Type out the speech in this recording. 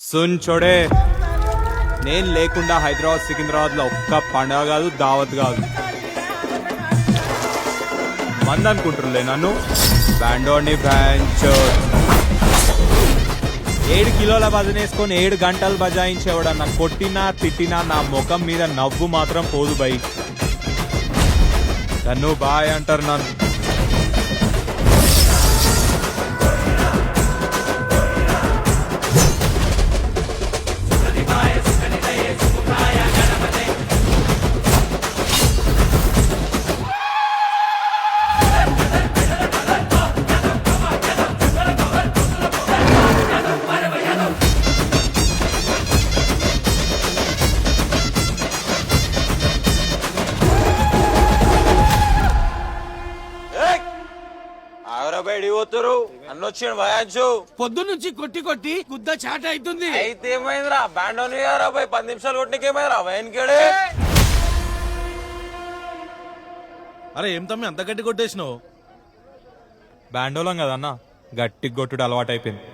సున్ చోడే, నేను లేకుండా హైదరాబాద్ సికింద్రాబాద్ లో ఒక్క పండగ కాదు, దావత్ కాదు. మంది అనుకుంటుర్లే నన్ను, బ్యాండోని బ్యాంచ్ 7 కిలోల భజనేసుకొని 7 గంటలు బజాయించేవాడన్నా కొట్టినా తిట్టినా నా ముఖం మీద నవ్వు మాత్రం పోదు బై. నన్ను బాయ్ అంటారు నన్ను. అన్నొచ్చాడు భయాంచు పొద్దు నుంచి కొట్టి కొట్టి గుద్ద చాట అవుతుంది. అయితే ఏమైందిరా బ్యాండోని 10 నిమిషాలు కొట్టినకి ఏమైందిరా భయానికేడే. అరే ఏం తమ్మి అంత గట్టి కొట్టేసినావు? బ్యాండోలం కదన్నా, గట్టి కొట్టుడు అలవాటు అయిపోయింది.